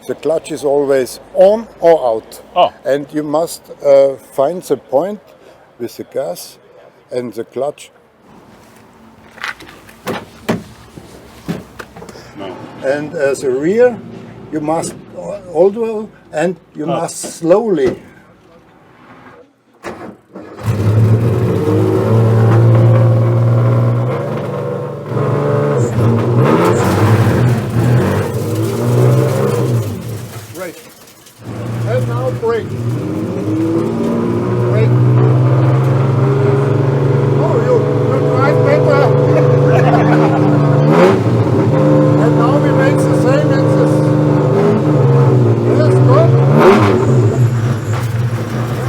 the clutch is always on or out. Oh. And you must find the point with the gas and the clutch. No. And the rear, you must also, and you must slowly. Brake. And now brake. Brake. Oh, you drive better. And now we make the same as this. Yes, good.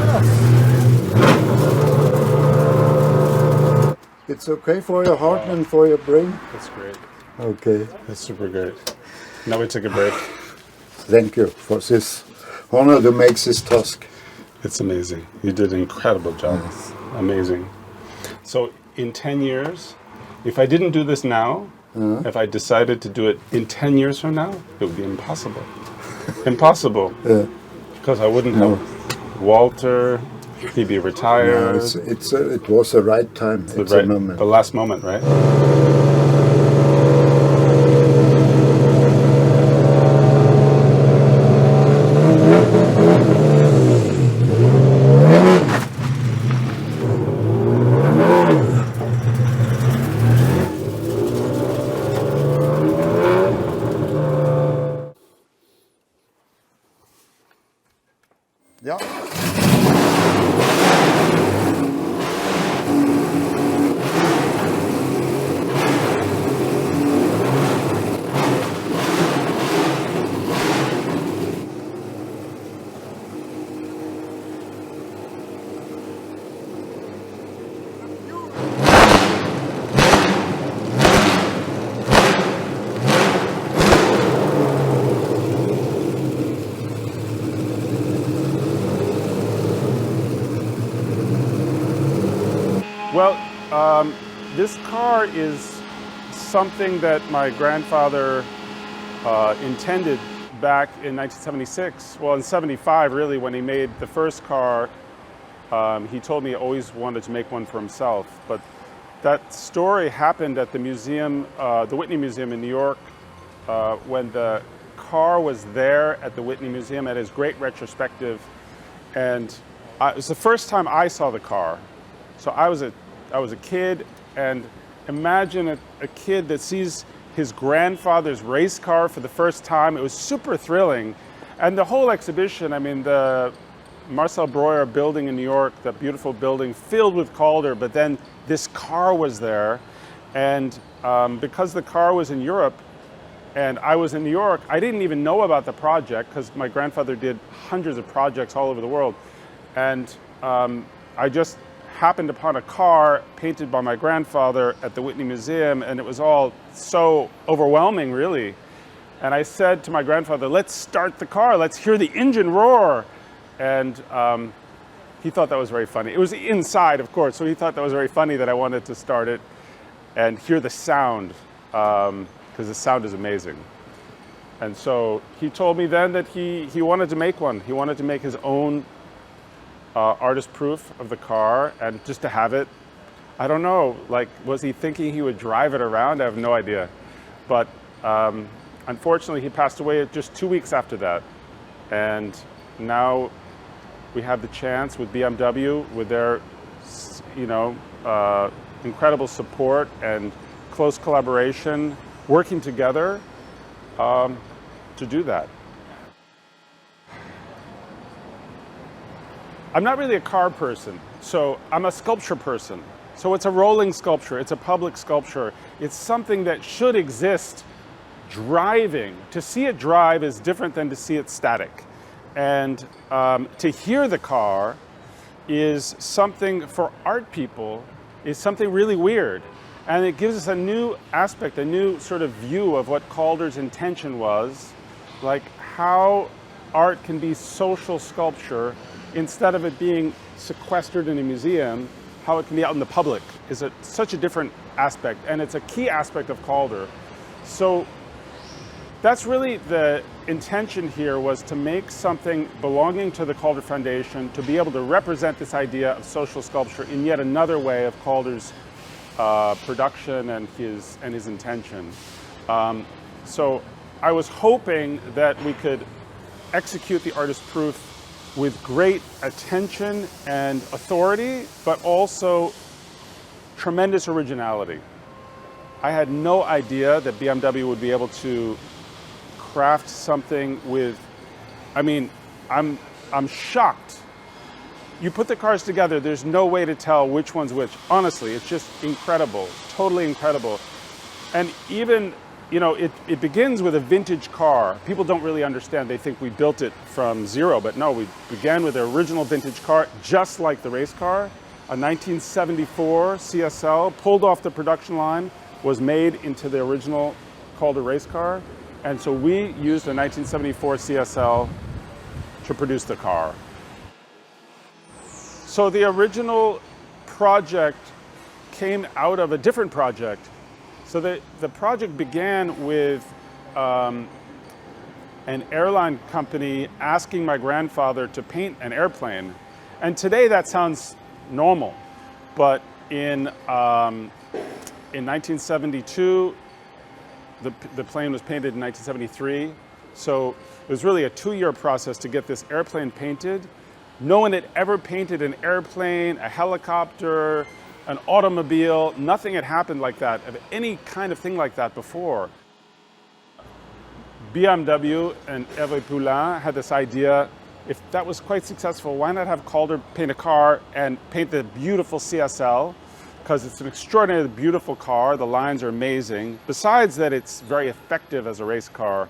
Yes. It's okay for your heart and for your brain? That's great. Okay. That's super great. Now we take a break. Thank you for this honor to make this task. It's amazing. You did an incredible job. Yes. Amazing. So in 10 years, if I didn't do this now, if I decided to do it in 10 years from now, it would be impossible. Impossible. Because I wouldn't have Walter, he'd be retired. No, it was the right time. It's a moment. The last moment, right? Yeah. Well, this car is something that my grandfather intended back in 1976. Well, in 75, really, when he made the first car, he told me he always wanted to make one for himself. But that story happened at the museum, the Whitney Museum in New York, when the car was there at the Whitney Museum at his great retrospective. And it was the first time I saw the car. So I was a kid, and imagine a kid that sees his grandfather's race car for the first time. It was super thrilling. And the whole exhibition, I mean, the Marcel Breuer building in New York, that beautiful building filled with Calder, but then this car was there. And because the car was in Europe and I was in New York, I didn't even know about the project because my grandfather did hundreds of projects all over the world. And I just happened upon a car painted by my grandfather at the Whitney Museum, and it was all so overwhelming, really. And I said to my grandfather, let's start the car, let's hear the engine roar. And he thought that was very funny. It was inside, of course, so he thought that was very funny that I wanted to start it and hear the sound, because the sound is amazing. And so he told me then that he wanted to make one. He wanted to make his own artist proof of the car, and just to have it. I don't know, like, was he thinking he would drive it around? I have no idea. But unfortunately, he passed away just 2 weeks after that. And now we have the chance with BMW, with their, incredible support and close collaboration, working together to do that. I'm not really a car person, so I'm a sculpture person. So it's a rolling sculpture, it's a public sculpture. It's something that should exist driving. To see it drive is different than to see it static. And to hear the car is something, for art people, is something really weird. And it gives us a new aspect, a new sort of view of what Calder's intention was, like how art can be social sculpture instead of it being sequestered in a museum, how it can be out in the public is such a different aspect, and it's a key aspect of Calder. So that's really the intention here, was to make something belonging to the Calder Foundation, to be able to represent this idea of social sculpture in yet another way of Calder's production and his intention. So I was hoping that we could execute the artist proof with great attention and authority, but also tremendous originality. I had no idea that BMW would be able to craft something with, I mean, I'm shocked. You put the cars together, there's no way to tell which one's which. Honestly, it's just incredible, totally incredible. And even, you know, it begins with a vintage car. People don't really understand. They think we built it from zero, but no, we began with the original vintage car, just like the race car. A 1974 CSL, pulled off the production line, was made into the original Calder race car. And so we used a 1974 CSL to produce the car. So the original project came out of a different project. So the project began with an airline company asking my grandfather to paint an airplane. And today that sounds normal, but in 1972, the plane was painted in 1973. So it was really a 2-year process to get this airplane painted. No one had ever painted an airplane, a helicopter, an automobile. Nothing had happened like that, of any kind of thing like that before. BMW and Hervé Poulain had this idea, if that was quite successful, why not have Calder paint a car and paint the beautiful CSL? Because it's an extraordinarily beautiful car, the lines are amazing. Besides that, it's very effective as a race car,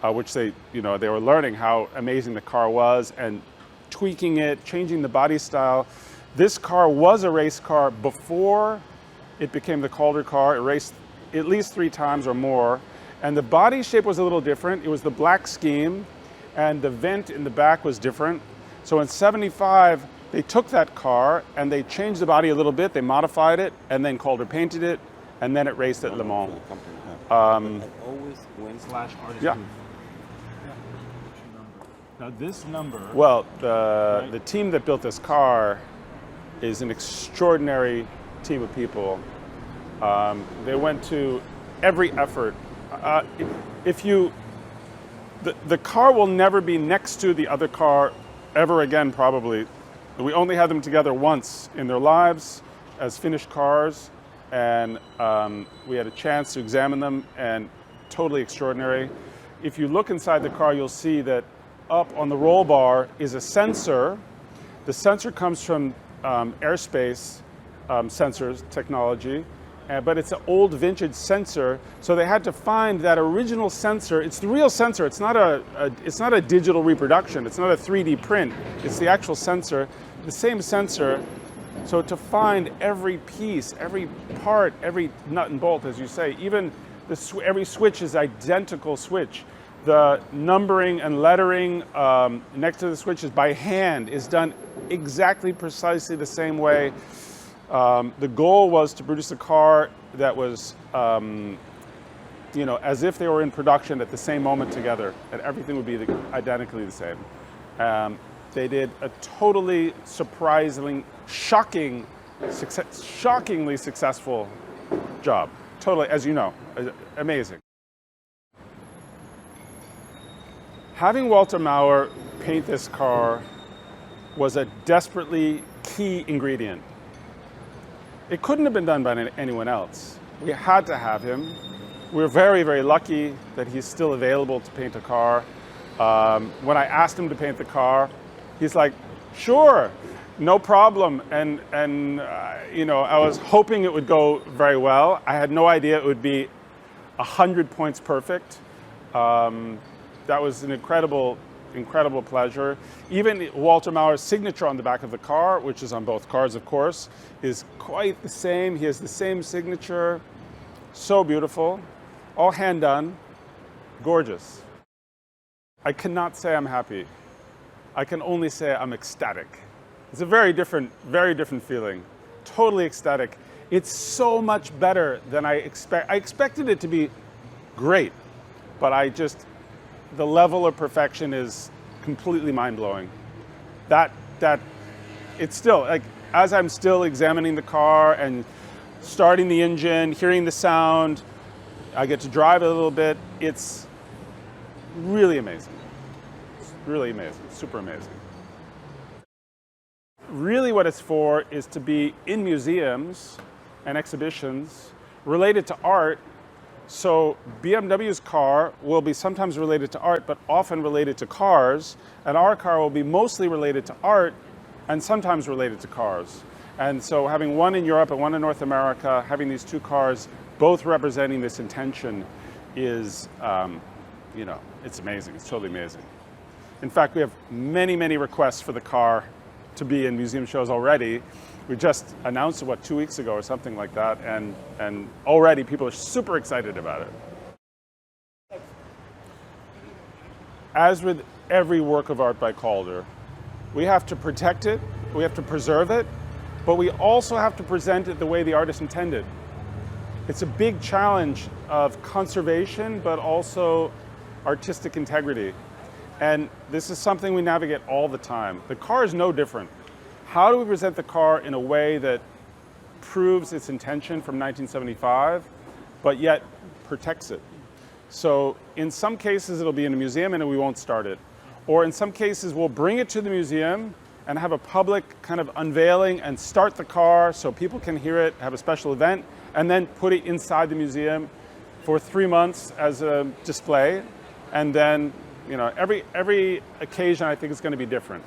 which they were learning how amazing the car was and tweaking it, changing the body style. This car was a race car before it became the Calder car. It raced at least 3 times or more. And the body shape was a little different. It was the black scheme, and the vent in the back was different. So in '75, they took that car and they changed the body a little bit, they modified it, and then Calder painted it, and then it raced at Le Mans. Always wins /artist. Yeah. Now this number. Well, the team that built this car is an extraordinary team of people. They went to every effort. The car will never be next to the other car ever again, probably. We only had them together once in their lives as finished cars, and we had a chance to examine them, and totally extraordinary. If you look inside the car, you'll see that up on the roll bar is a sensor. The sensor comes from airspace sensors technology, but it's an old vintage sensor, so they had to find that original sensor. It's the real sensor. It's not a digital reproduction. It's not a 3D print. It's the actual sensor, the same sensor. So to find every piece, every part, every nut and bolt, as you say, even every switch is identical switch. The numbering and lettering next to the switches by hand is done exactly precisely the same way. The goal was to produce a car that was, as if they were in production at the same moment together, and everything would be identically the same. They did a totally surprisingly, shockingly successful job. Totally, as you know, amazing. Having Walter Mauer paint this car was a desperately key ingredient. It couldn't have been done by anyone else. We had to have him. We're very, very lucky that he's still available to paint a car. When I asked him to paint the car, he's like, sure, no problem. And I was hoping it would go very well. I had no idea it would be 100 points perfect. That was an incredible pleasure. Even Walter Mauer's signature on the back of the car, which is on both cars, of course, is quite the same. He has the same signature. So beautiful. All hand done. Gorgeous. I cannot say I'm happy. I can only say I'm ecstatic. It's a very different feeling. Totally ecstatic. It's so much better than I expected it to be great. but the level of perfection is completely mind-blowing. That it's still, like, as I'm still examining the car and starting the engine, hearing the sound, I get to drive it a little bit, it's really amazing. It's really amazing, super amazing. Really what it's for is to be in museums and exhibitions related to art. So BMW's car will be sometimes related to art, but often related to cars, and our car will be mostly related to art and sometimes related to cars. And so having one in Europe and one in North America, having these two cars both representing this intention is, you know, it's amazing. It's totally amazing. In fact, we have many, many requests for the car to be in museum shows already. We just announced it, what, 2 weeks ago or something like that, and already people are super excited about it. As with every work of art by Calder, we have to protect it, we have to preserve it, but we also have to present it the way the artist intended. It's a big challenge of conservation, but also artistic integrity. And this is something we navigate all the time. The car is no different. How do we present the car in a way that proves its intention from 1975, but yet protects it? So in some cases it'll be in a museum and we won't start it. Or in some cases we'll bring it to the museum and have a public kind of unveiling and start the car so people can hear it, have a special event, and then put it inside the museum for 3 months as a display. And then, you know, every occasion I think is going to be different.